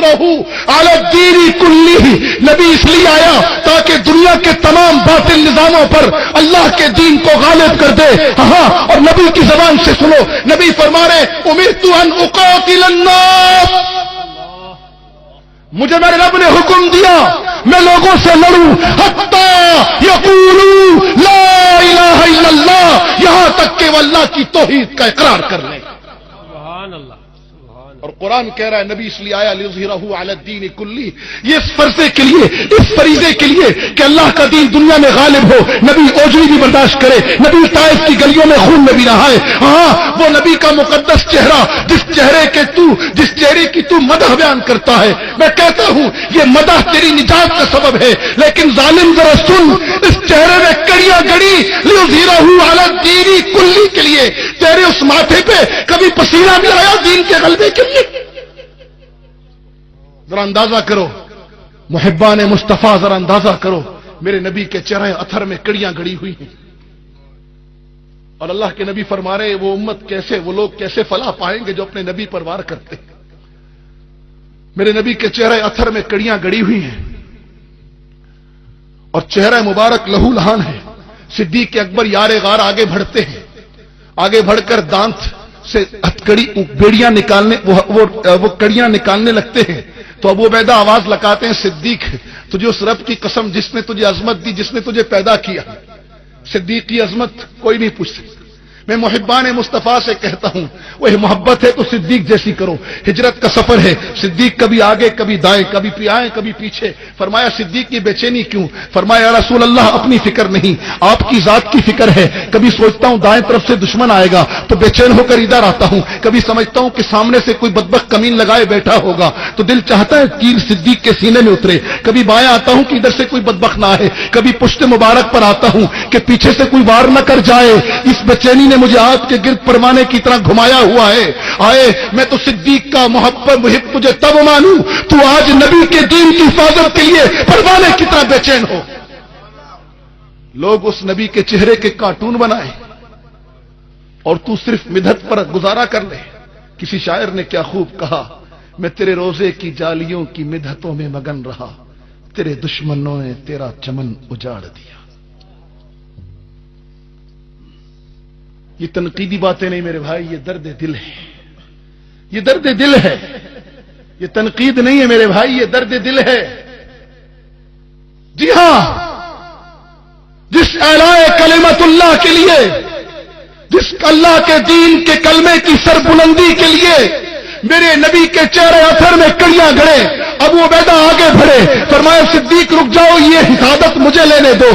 لِيُظْهِرَهُ عَلَى الدِّينِ كُلِّهِ، نبی اس لیے آیا تاکہ دنیا کے تمام باطل نظاموں پر اللہ کے دین کو غالب کر دے. ہاں، اور نبی کی زبان سے سنو، نبی فرما رہے اُمِرْتُ أَنْ أُقَاتِلَ النَّاسَ، مجھے میرے رب نے حکم دیا میں لوگوں سے لڑوں حتی یقولوا لا الہ الا اللہ، یہاں تک کہ وہ اللہ کی توحید کا اقرار کر لیں. سبحان اللہ. اور قرآن کہہ رہا ہے نبی اس لیے آیا لِيُظْهِرَهُ عَلَى الدِّينِ كُلِّهِ، یہ اس فرضے کے لیے، اس فریضے کے لیے کہ اللہ کا دین دنیا میں غالب ہو. نبی اوجری بھی برداشت کرے، نبی طائف کی گلیوں میں خون میں بھی نہائے. ہاں، وہ نبی کا مقدس چہرہ جس چہرے کی تو مدح بیان کرتا ہے، میں کہتا ہوں یہ مدح تیری نجات کا سبب ہے. لیکن ظالم ذرا سن، اس چہرے میں کڑیاں گڑی لِيُظْهِرَهُ عَلَى الدِّينِ كُلِّهِ کے لیے. تیرے اس ماتھے پہ کبھی پسینہ بھی آیا دین کے غلبے کے لیے؟ ذرا اندازہ کرو محبان مصطفیٰ، ذرا اندازہ کرو میرے نبی کے چہرے اتھر میں کڑیاں گڑی ہوئی ہیں. اور اللہ کے نبی فرما رہے وہ امت کیسے، وہ لوگ کیسے فلاح پائیں گے جو اپنے نبی پر وار کرتے ہیں. میرے نبی کے چہرے اتھر میں کڑیاں گڑی ہوئی ہیں اور چہرہ مبارک لہو لہان ہے. صدیق اکبر یار غار آگے بڑھتے ہیں، آگے بڑھ کر دانت سے بیڑیاں نکالنے، وہ کڑیاں نکالنے لگتے ہیں. تو ابو عبیدہ آواز لگاتے ہیں صدیق تجھے اس رب کی قسم جس نے تجھے عظمت دی، جس نے تجھے پیدا کیا. صدیق کی عظمت کوئی نہیں پوچھ سکتا. میں محبان مصطفیٰ سے کہتا ہوں وہ محبت ہے تو صدیق جیسی کرو. ہجرت کا سفر ہے، صدیق کبھی آگے کبھی دائیں، کبھی آئیں کبھی پیچھے. فرمایا صدیق کی بے چینی کیوں؟ فرمایا یا رسول اللہ اپنی فکر نہیں، آپ کی ذات کی فکر ہے. کبھی سوچتا ہوں دائیں طرف سے دشمن آئے گا تو بے چین ہو کر ادھر آتا ہوں. کبھی سمجھتا ہوں کہ سامنے سے کوئی بدبخت کمین لگائے بیٹھا ہوگا تو دل چاہتا ہے تیر صدیق کے سینے میں اترے. کبھی بائیں آتا ہوں کہ ادھر سے کوئی بدبخت نہ آئے. کبھی پشت مبارک پر آتا ہوں کہ پیچھے سے کوئی وار نہ کر جائے. اس بے چینی نے مجھے آگ کے گرد پروانے کی طرح گھمایا ہوا ہے. آئے میں تو صدیق کا محب تجھے تب مانوں تو آج نبی کے دین کی حفاظت کے لیے پروانے کی طرح بے چین ہو. لوگ اس نبی کے چہرے کے کارٹون بنائے اور تو صرف مدحت پر گزارا کر لے. کسی شاعر نے کیا خوب کہا، میں تیرے روزے کی جالیوں کی مدحتوں میں مگن رہا، تیرے دشمنوں نے تیرا چمن اجاڑ دیا. یہ تنقیدی باتیں نہیں میرے بھائی، یہ درد دل ہے، یہ درد دل ہے، یہ تنقید نہیں ہے میرے بھائی، یہ درد دل ہے. جی ہاں، جس اعلاء کلمت اللہ کے لیے، جس اللہ کے دین کے کلمے کی سربلندی کے لیے میرے نبی کے چہرے اتھر میں کڑیاں گڑے. ابو عبیدہ آگے بڑھے، فرمایا صدیق رک جاؤ، یہ حفاظت مجھے لینے دو.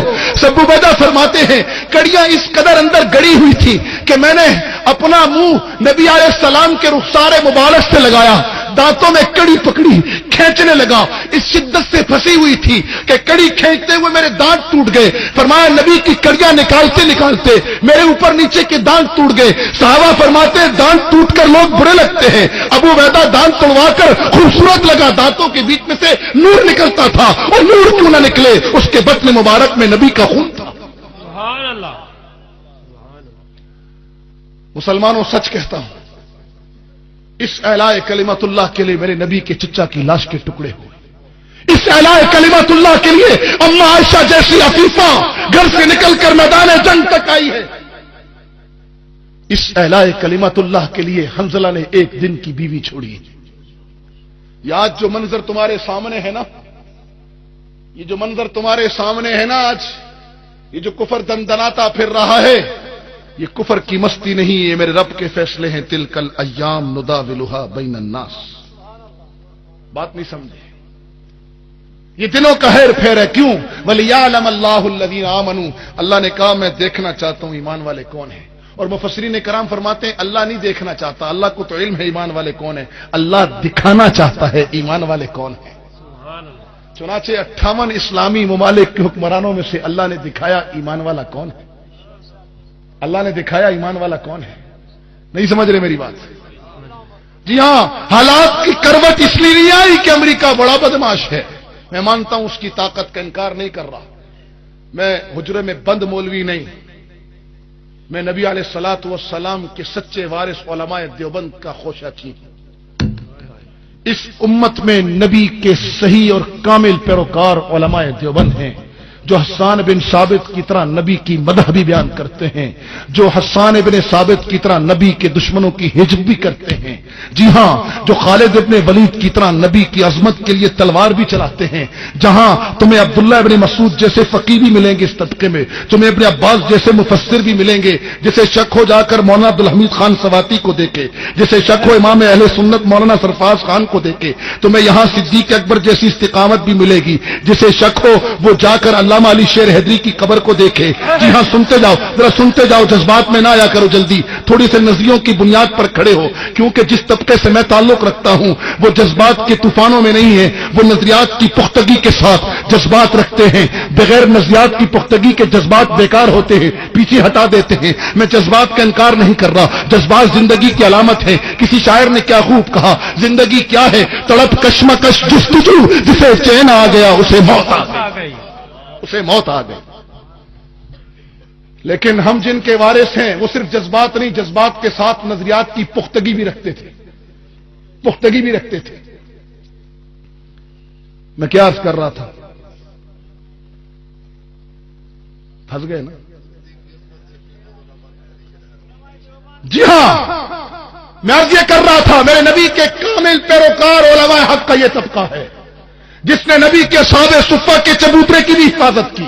ابو عبیدہ فرماتے ہیں کڑیاں اس قدر اندر گڑی ہوئی تھی کہ میں نے اپنا منہ نبی علیہ السلام کے رخسار مبارک سے لگایا، دانتوں میں کڑی پکڑی، کھینچنے لگا. اس شدت سے پھنسی ہوئی تھی کہ کڑی کھینچتے ہوئے میرے دانت ٹوٹ گئے. فرمایا نبی کی کڑیاں نکالتے نکالتے میرے اوپر نیچے کے دانت ٹوٹ گئے. صحابہ فرماتے ہیں دانت ٹوٹ کر لوگ برے لگتے ہیں، ابو عبیدہ دانت توڑوا کر خوبصورت لگا، دانتوں کے بیچ میں سے نور نکلتا تھا. اور نور کیوں نہ نکلے، اس کے بطن مبارک میں نبی کا خون تھا. سبحان اللہ. مسلمانوں سچ کہتا ہوں، اس اعلاء کلمت اللہ کے لیے میرے نبی کے چچا کی لاش کے ٹکڑے ہوئے. اس اعلاء کلمت اللہ کے لیے اما عائشہ جیسی عفیفہ گھر سے نکل کر میدان جنگ تک آئی ہے. اس اعلاء کلمت اللہ کے لیے حنظلہ نے ایک دن کی بیوی چھوڑی. یہ آج جو منظر تمہارے سامنے ہے نا، یہ جو منظر تمہارے سامنے ہے نا آج، یہ جو کفر دندناتا پھر رہا ہے، یہ کفر کی مستی نہیں، یہ میرے رب کے فیصلے ہیں. تلک الایام نداولها بین الناس. بات نہیں سمجھے؟ یہ دنوں کا ہیر پھیر ہے. کیوں؟ وَلِيَعْلَمَ اللَّهُ الَّذِينَ آمَنُوا. اللہ نے کہا میں دیکھنا چاہتا ہوں ایمان والے کون ہیں. اور مفسرین کرام فرماتے ہیں اللہ نہیں دیکھنا چاہتا، اللہ کو تو علم ہے ایمان والے کون ہیں، اللہ دکھانا چاہتا ہے ایمان والے کون ہیں. چنانچہ 58 اسلامی ممالک کے حکمرانوں میں سے اللہ نے دکھایا ایمان والا کون ہے. اللہ نے دکھایا ایمان والا کون ہے. نہیں سمجھ رہے میری بات؟ جی ہاں، حالات کی کروٹ اس لیے نہیں آئی کہ امریکہ بڑا بدماش ہے. میں مانتا ہوں اس کی طاقت کا انکار نہیں کر رہا. میں حجرے میں بند مولوی نہیں، میں نبی علیہ الصلوۃ والسلام کے سچے وارث علماء دیوبند کا خوشہ تھی. اس امت میں نبی کے صحیح اور کامل پیروکار علماء دیوبند ہیں جو حسان بن ثابت کی طرح نبی کی مدح بھی بیان کرتے ہیں، جو حسان بن ثابت کی طرح نبی کے دشمنوں کی ہجب بھی کرتے ہیں، جی ہاں، جو خالد ابن ولید کی طرح نبی کی عظمت کے لیے تلوار بھی چلاتے ہیں۔ جہاں تمہیں عبداللہ ابن مسعود جیسے فقیہ بھی ملیں گے اس طبقے میں، تمہیں ابن عباس جیسے مفسر بھی ملیں گے، جسے شک ہو جا کر مولانا عبدالحمید خان سواتی کو دیکھے، جسے شک ہو امام اہل سنت مولانا سرفراز خان کو دیکھے، تمہیں یہاں صدیق اکبر جیسی استقامت بھی ملے گی، جسے شک ہو وہ جا کر علامہ علی شیر حیدری کی قبر کو دیکھے۔ جی ہاں، سنتے جاؤ، ذرا سنتے جاؤ، جذبات میں نہ آیا کرو، جلدی تھوڑی سے نظریوں کی بنیاد پر کھڑے ہو، کیونکہ جس طبقے سے میں تعلق رکھتا ہوں وہ جذبات کے طوفانوں میں نہیں ہے، وہ نظریات کی پختگی کے ساتھ جذبات رکھتے ہیں۔ بغیر نظریات کی پختگی کے جذبات بیکار ہوتے ہیں، پیچھے ہٹا دیتے ہیں۔ میں جذبات کا انکار نہیں کر رہا، جذبات زندگی کی علامت ہے۔ کسی شاعر نے کیا خوب کہا، زندگی کیا ہے؟ تڑپ کشمکش جستجو، جسے چین آ گیا اسے موت آ گئی، اسے موت آ گئی۔ لیکن ہم جن کے وارث ہیں وہ صرف جذبات نہیں، جذبات کے ساتھ نظریات کی پختگی بھی رکھتے تھے، پختگی بھی رکھتے تھے۔ میں کیا عرض کر رہا تھا؟ پھنس گئے نا؟ جی ہاں، میں عرض یہ کر رہا تھا، میرے نبی کے کامل پیروکار علماء حق کا یہ طبقہ ہے جس نے نبی کے اصحاب صفہ کے چبوترے کی بھی حفاظت کی،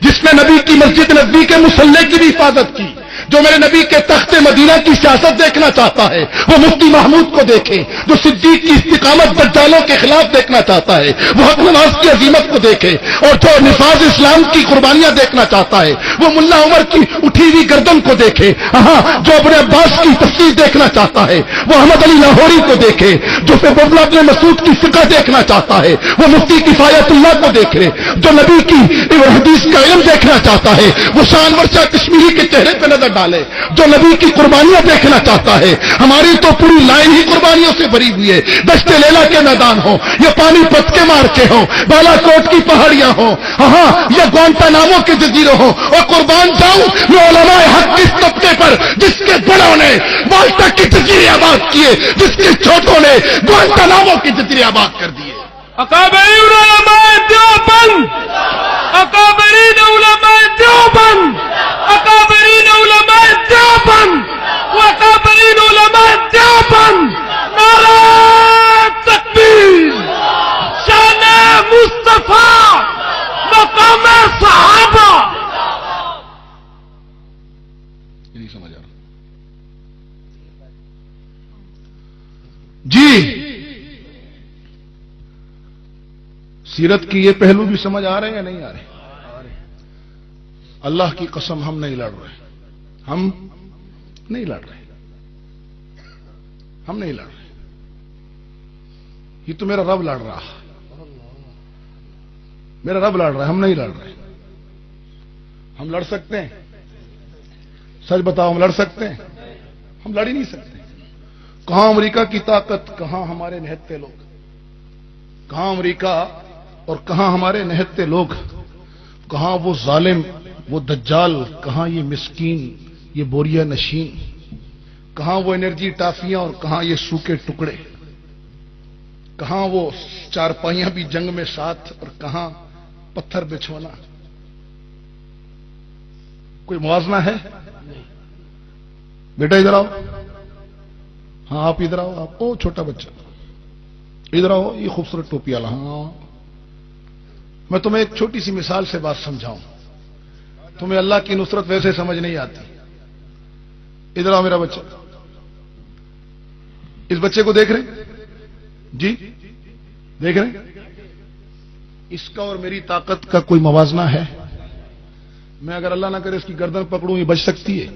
جس نے نبی کی مسجد نبوی کے مصلی کی بھی حفاظت کی، جو میرے نبی کے تخت مدینہ کی سیاست دیکھنا چاہتا ہے وہ مفتی محمود کو دیکھے، جو صدیق کی استقامت دجالوں کے خلاف دیکھنا چاہتا ہے وہ حق نواز کی عظیمت کو دیکھے، اور جو نفاذ اسلام کی قربانیاں دیکھنا چاہتا ہے وہ ملا عمر کی اٹھی ہوئی گردن کو دیکھے، ہاں، جو ابن عباس کی تفسیر دیکھنا چاحتا ہے وہ احمد علی لاہوری کو دیکھے، جو عبداللہ ابن مسعود کی فقہ دیکھنا چاہتا ہے وہ مفتی کفایت اللہ کو دیکھے، جو نبی کی حدیث کا علم دیکھنا چاہتا ہے وہ شاہ انور شاہ کشمیری کے چہرے پہ نظر ڈالے، جو نبی کی قربانیاں دیکھنا چاہتا ہے ہماری تو پوری لائن ہی قربانیوں سے بھری ہوئی ہے، دشت لیلا کے میدان ہو یا پانی پت کے مارچے ہوں، بالا کوٹ کی پہاڑیاں ہوں، ہاں، یا گوانتانامو کے جزیرے ہوں، اور قربان جاؤں یہ علماء حق اس طبقے پر جس کے بڑوں نے مالٹا کے جزیرے آباد کیے، جس کے چھوٹوں نے گوانتانامو کے جزیرے آباد کر دیے۔ اکابرین علماء دیوبند، اکابرین علماء دیوبند، اکابرین علماء دیوبند، واکابرین علماء دیوبند، نعرہ تکبیر، شان مصطفیٰ، مقام صحابہ۔ نہیں سمجھ آ رہا جی؟ سیرت کی یہ پہلو بھی سمجھ آ رہے ہیں یا نہیں آ رہے؟ اللہ کی قسم ہم نہیں لڑ رہے، ہم نہیں لڑ رہے، ہم نہیں لڑ رہے، یہ تو میرا رب لڑ رہا، میرا رب لڑ رہا ہے، ہم نہیں لڑ رہے۔ ہم لڑ سکتے ہیں؟ سچ بتاؤ، ہم لڑ سکتے ہیں؟ ہم لڑ ہی نہیں سکتے۔ کہاں امریکہ کی طاقت، کہاں ہمارے نہتے لوگ، کہاں امریکہ اور کہاں ہمارے نہتے لوگ، کہاں وہ ظالم، وہ دجال، کہاں یہ مسکین، یہ بوریا نشین، کہاں وہ انرجی ٹافیاں اور کہاں یہ سوکھے ٹکڑے، کہاں وہ چارپائیاں بھی جنگ میں ساتھ اور کہاں پتھر بچھونا۔ کوئی موازنہ ہے؟ بیٹا ادھر آؤ، ہاں آپ ادھر آؤ، آپ او چھوٹا بچہ ادھر آؤ، یہ خوبصورت ٹوپی والا، ہاں میں تمہیں ایک چھوٹی سی مثال سے بات سمجھاؤں، تمہیں اللہ کی نصرت ویسے سمجھ نہیں آتی۔ ادھر آؤ میرا بچہ، اس بچے کو دیکھ رہے جی؟ دیکھ رہے؟ اس کا اور میری طاقت کا کوئی موازنہ ہے؟ میں اگر اللہ نہ کرے اس کی گردن پکڑوں یہ بچ سکتی ہے؟